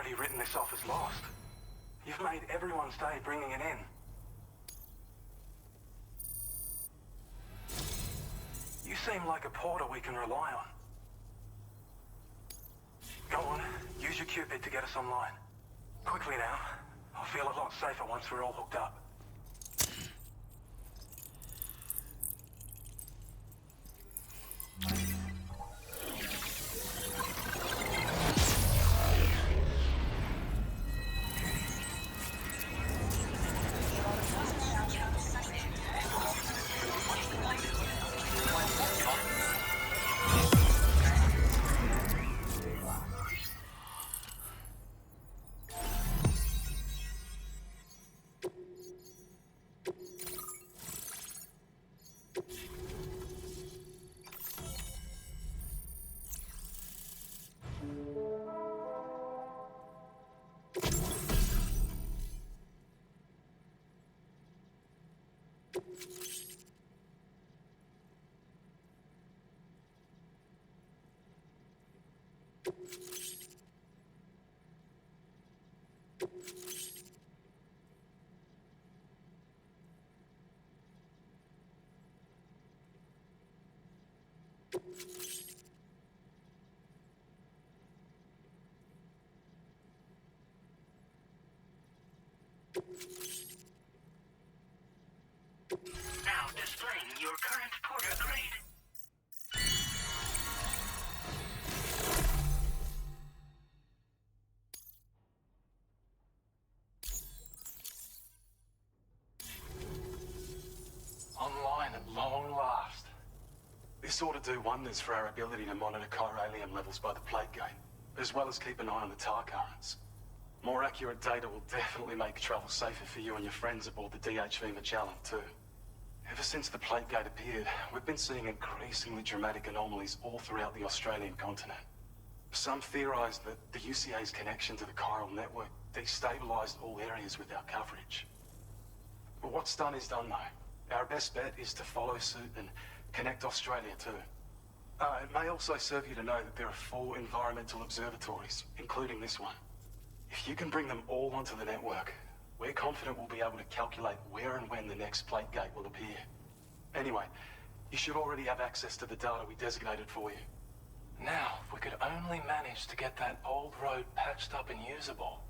already written this off as lost. You've made everyone's day bringing it in. You seem like a porter we can rely on. Go on, use your Cupid to get us online. Quickly now. I'll feel a lot safer once we're all hooked up. Now displaying your current porter grade. Online at long last. This ought to do wonders for our ability to monitor chiralium levels by the plate gate, as well as keep an eye on the tar currents. More accurate data will definitely make travel safer for you and your friends aboard the DHV Magellan too. Ever since the plate gate appeared, we've been seeing increasingly dramatic anomalies all throughout the Australian continent. Some theorize that the UCA's connection to the chiral network destabilized all areas with our coverage. But what's done is done though. Our best bet is to follow suit and connect Australia too. It may also serve you to know that there are 4 environmental observatories, including this one. If you can bring them all onto the network, we're confident we'll be able to calculate where and when the next plate gate will appear. Anyway, you should already have access to the data we designated for you. Now, if we could only manage to get that old road patched up and usable.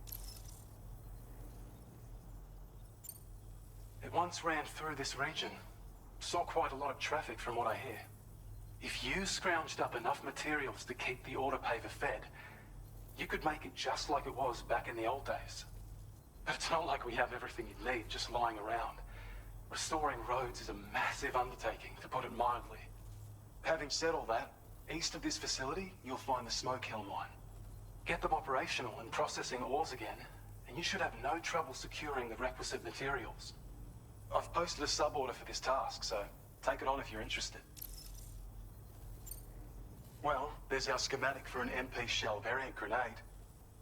It once ran through this region. Saw quite a lot of traffic from what I hear. If you scrounged up enough materials to keep the autopaver fed, you could make it just like it was back in the old days. But it's not like we have everything you need just lying around. Restoring roads is a massive undertaking, to put it mildly. Having said all that, east of this facility, you'll find the Smoke Hill mine. Get them operational and processing ores again, and you should have no trouble securing the requisite materials. I've posted a sub-order for this task, so take it on if you're interested. Well, there's our schematic for an MP shell variant grenade.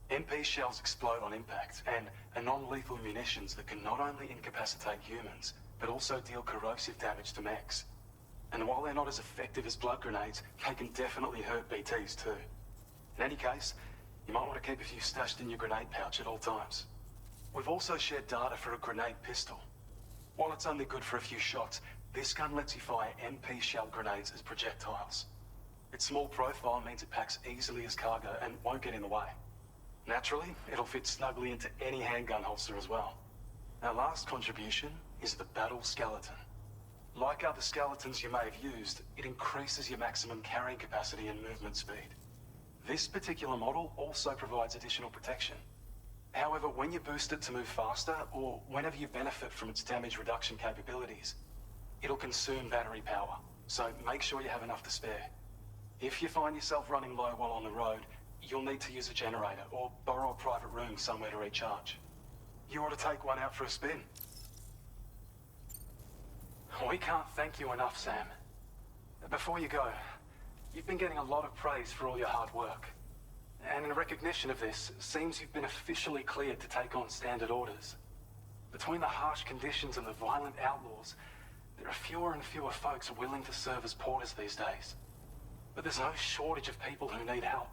MP shells explode on impact, and are non-lethal munitions that can not only incapacitate humans, but also deal corrosive damage to mechs. And while they're not as effective as blood grenades, they can definitely hurt BTs too. In any case, you might want to keep a few stashed in your grenade pouch at all times. We've also shared data for a grenade pistol. While it's only good for a few shots, this gun lets you fire MP shell grenades as projectiles. Its small profile means it packs easily as cargo and won't get in the way. Naturally, it'll fit snugly into any handgun holster as well. Our last contribution is the Battle Skeleton. Like other skeletons you may have used, it increases your maximum carrying capacity and movement speed. This particular model also provides additional protection. However, when you boost it to move faster, or whenever you benefit from its damage reduction capabilities, it'll consume battery power, so make sure you have enough to spare. If you find yourself running low while on the road, you'll need to use a generator or borrow a private room somewhere to recharge. You ought to take one out for a spin. We can't thank you enough, Sam. Before you go, you've been getting a lot of praise for all your hard work. And in recognition of this, it seems you've been officially cleared to take on standard orders. Between the harsh conditions and the violent outlaws, there are fewer and fewer folks willing to serve as porters these days. But there's no shortage of people who need help.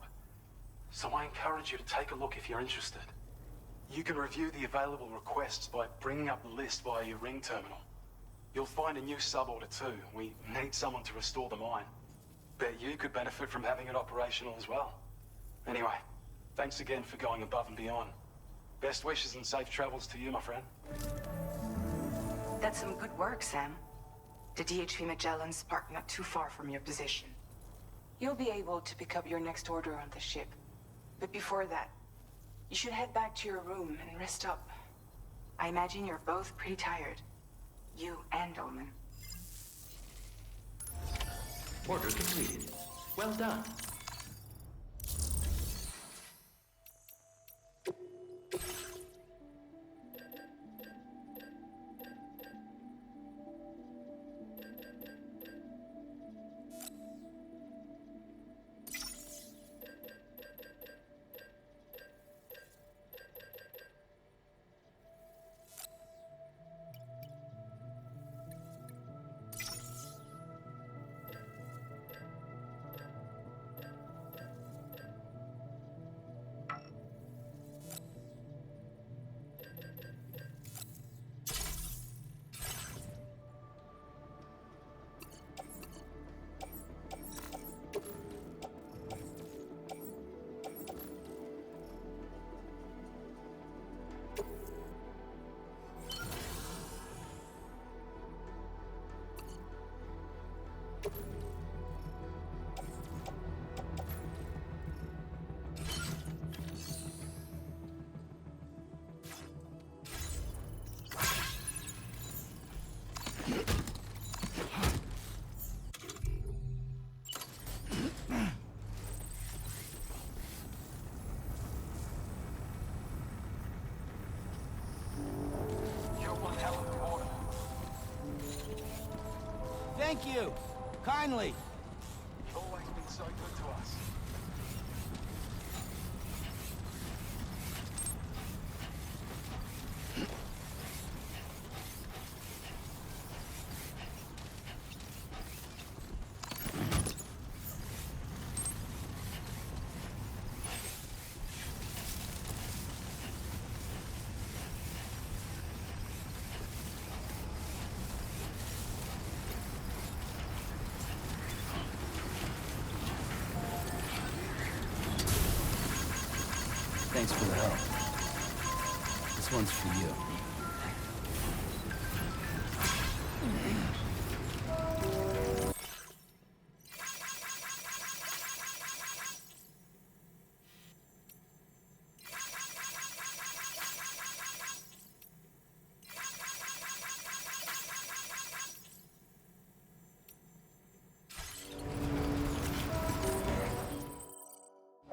so I encourage you to take a look if you're interested. You can review the available requests by bringing up the list via your ring terminal. You'll find a new suborder too. We need someone to restore the mine. Bet you could benefit from having it operational as well. Anyway, thanks again for going above and beyond. Best wishes and safe travels to you, my friend. That's some good work, Sam. The DHV Magellan's parked not too far from your position. You'll be able to pick up your next order on the ship. But before that, you should head back to your room and rest up. I imagine you're both pretty tired. You and Omen. Order completed. Well done. Thank you. Kindly. You've always been so good to us. Thanks for the help. This one's for you.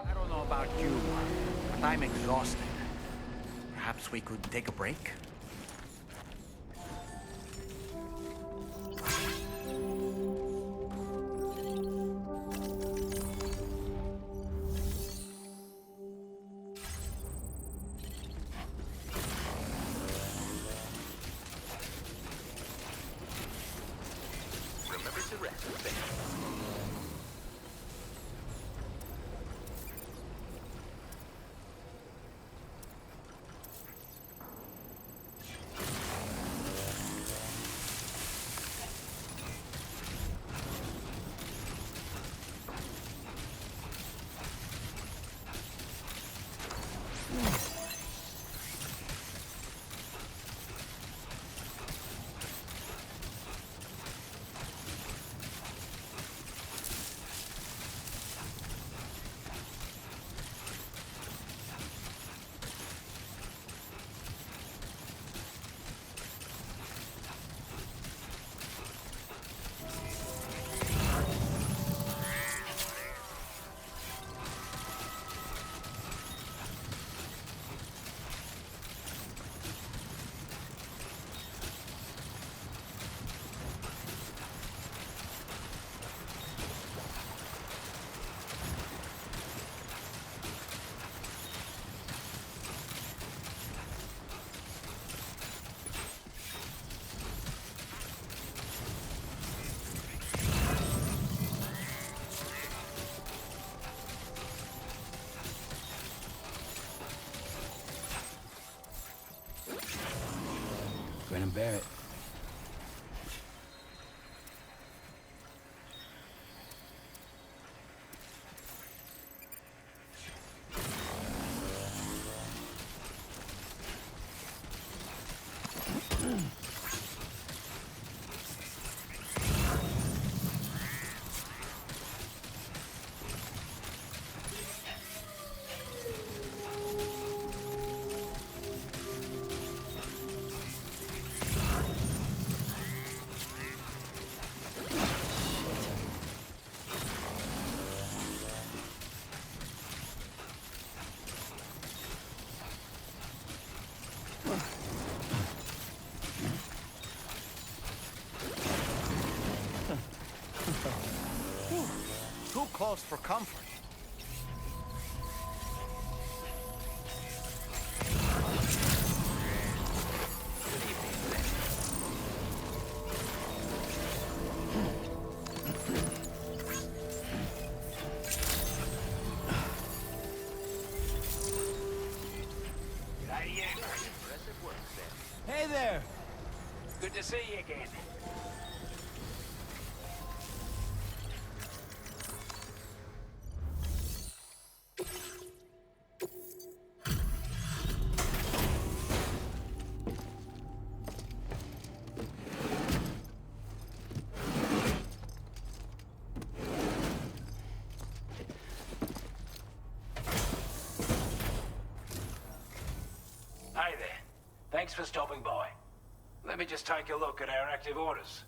I don't know about you, but I'm exhausted. Perhaps we could take a break? Remember to rest. grin and bear it. Too close for comfort. Hey there! Good to see you again. Hey there. Thanks for stopping by. Let me just take a look at our active orders.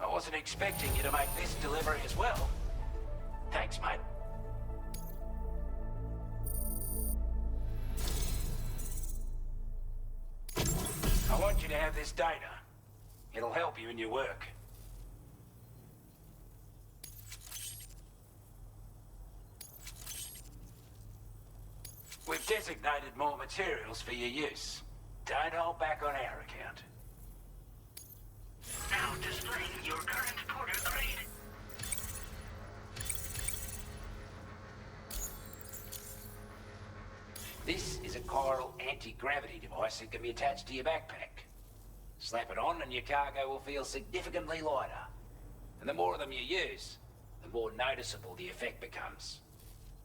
I wasn't expecting you to make this delivery as well. Thanks, mate. I want you to have this data. It'll help you in your work. We've designated more materials for your use. Don't hold back on our account. Now displaying your current porter grade. This is a chiral anti-gravity device that can be attached to your backpack. Slap it on and your cargo will feel significantly lighter. And the more of them you use, the more noticeable the effect becomes.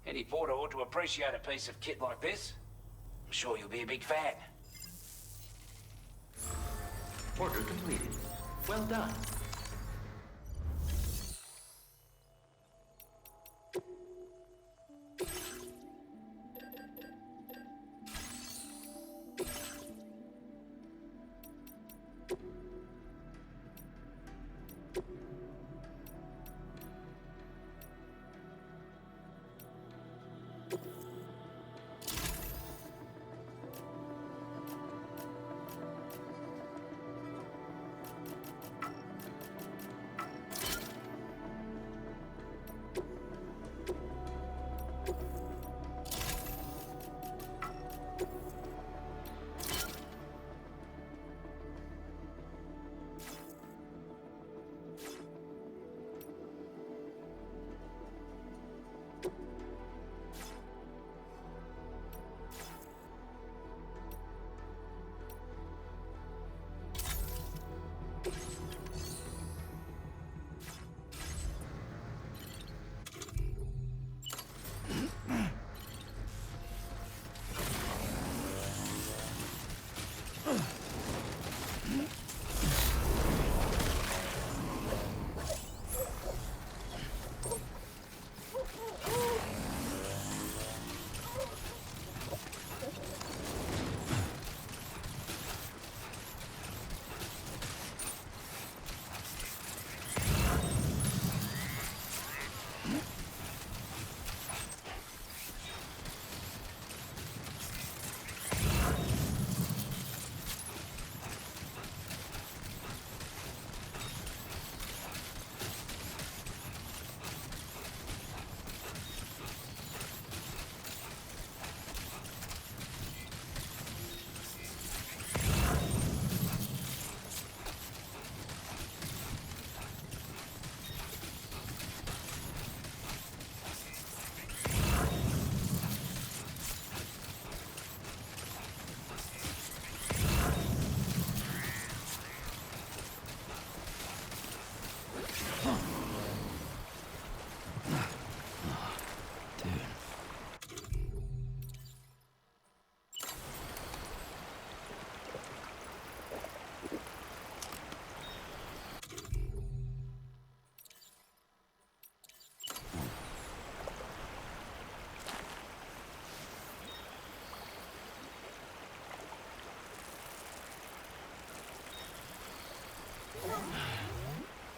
Any porter ought to appreciate a piece of kit like this. I'm sure you'll be a big fan. Order completed. Well done.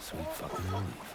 Sweet fucking relief.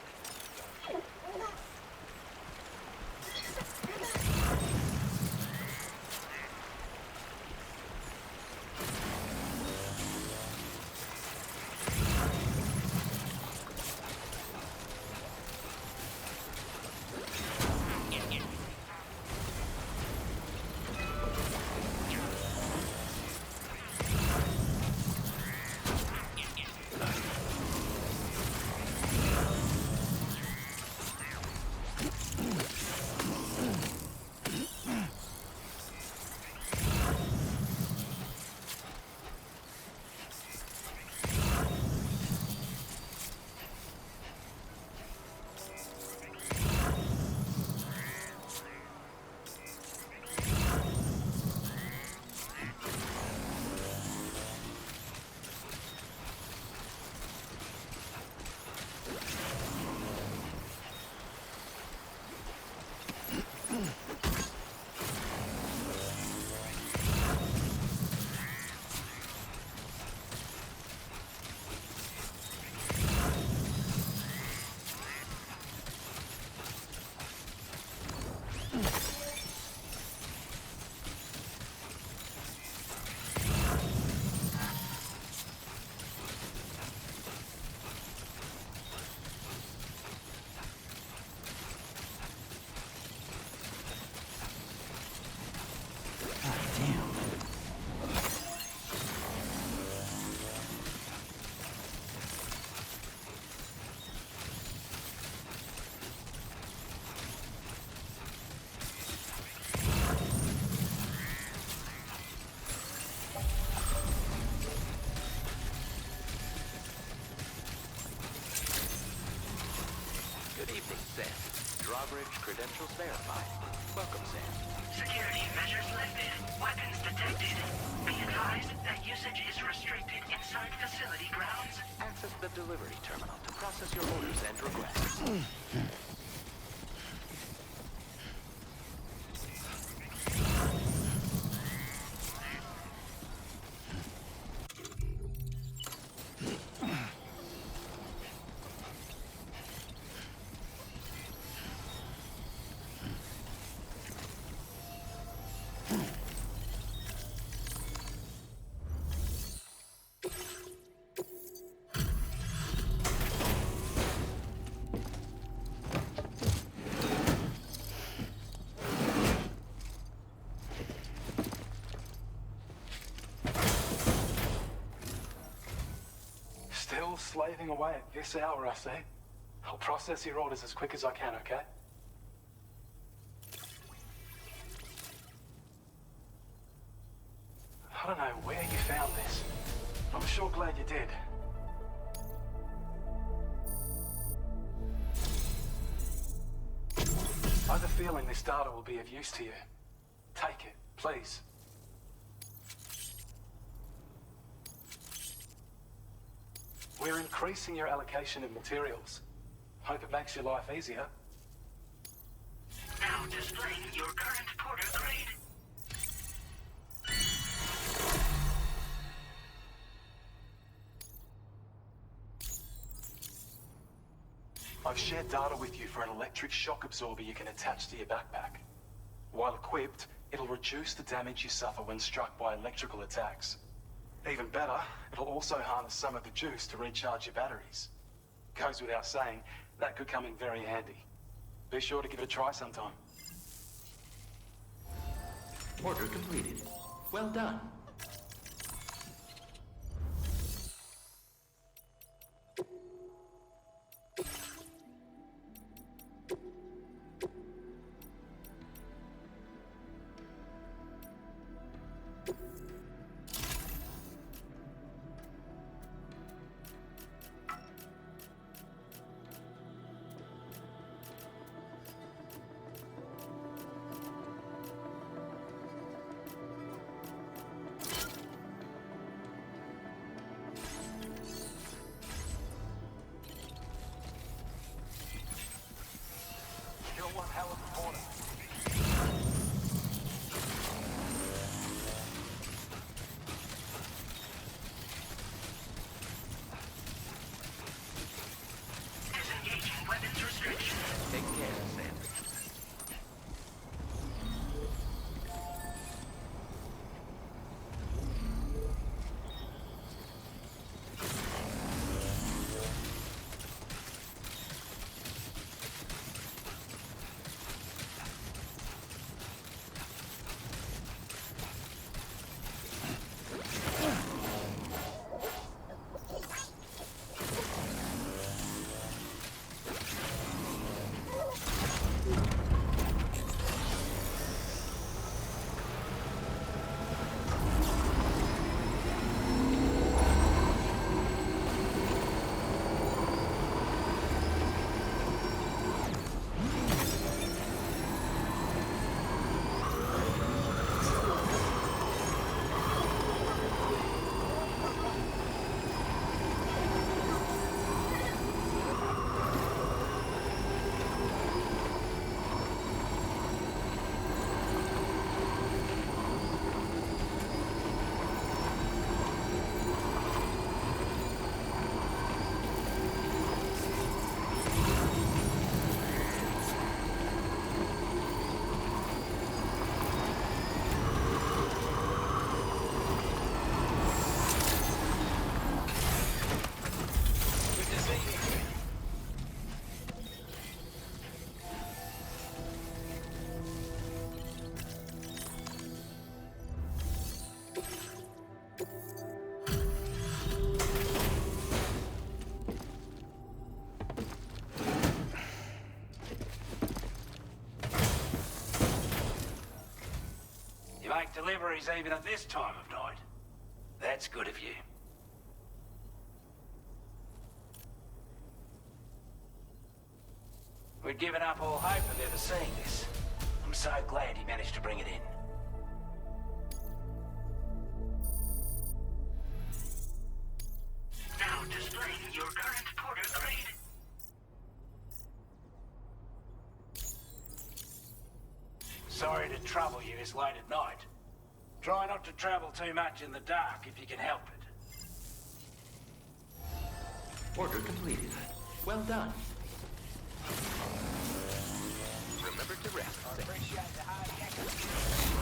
Drawbridge credentials verified. Welcome, Sam. Security measures lifted. Weapons detected. Be advised that usage is restricted inside facility grounds. Access the delivery terminal to process your orders and requests. Still slaving away at this hour, I see. I'll process your orders as quick as I can, okay? I don't know where you found this. I'm sure glad you did. I have a feeling this data will be of use to you. Take it, please. We're increasing your allocation of materials. Hope it makes your life easier. Now displaying your current porter grade. I've shared data with you for an electric shock absorber you can attach to your backpack. While equipped, it'll reduce the damage you suffer when struck by electrical attacks. Even better, it'll also harness some of the juice to recharge your batteries. Goes without saying, that could come in very handy. Be sure to give it a try sometime. Order completed. Well done. make deliveries even at this time of night. That's good of you. We'd given up all hope of ever seeing this. I'm so glad he managed to bring it in. Now displaying your current porter grade. Sorry to trouble you this late at night. Try not to travel too much in the dark if you can help it. Order completed. Well done. Remember to rest. Appreciate the hard yakking.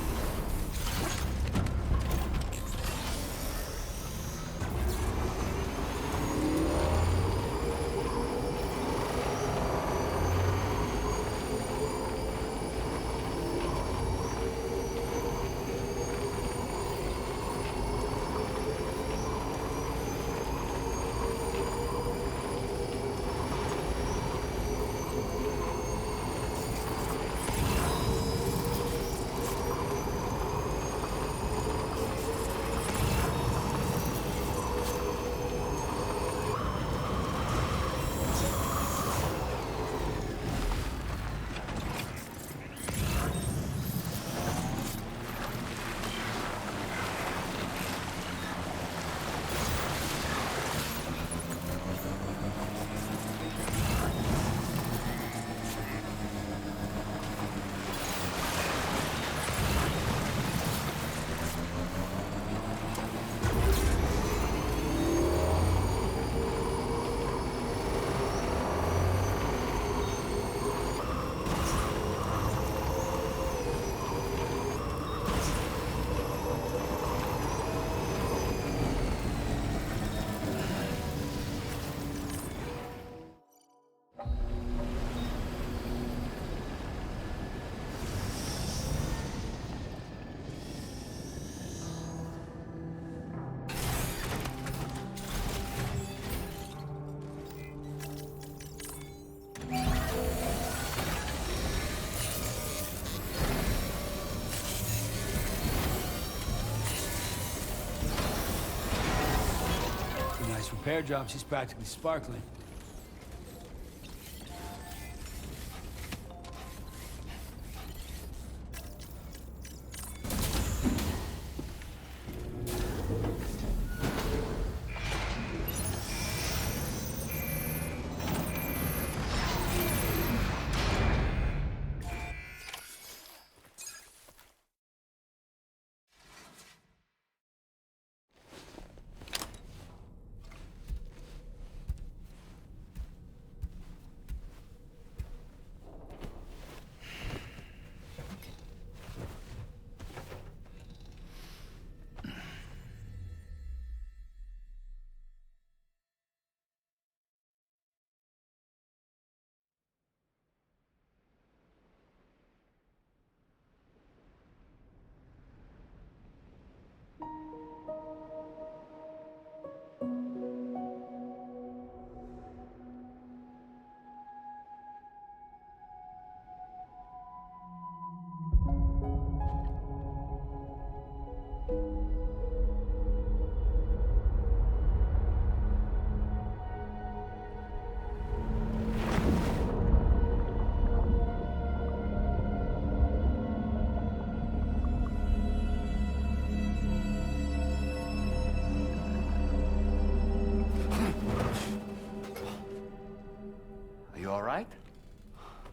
Nice repair job. She's practically sparkling.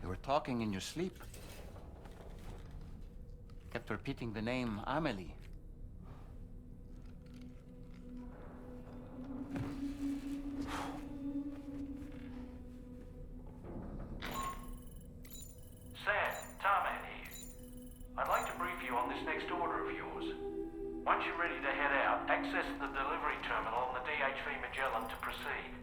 You were talking in your sleep. Kept repeating the name Amelie. Sam, Tarman here. I'd like to brief you on this next order of yours. Once you're ready to head out, access the delivery terminal on the DHV Magellan to proceed.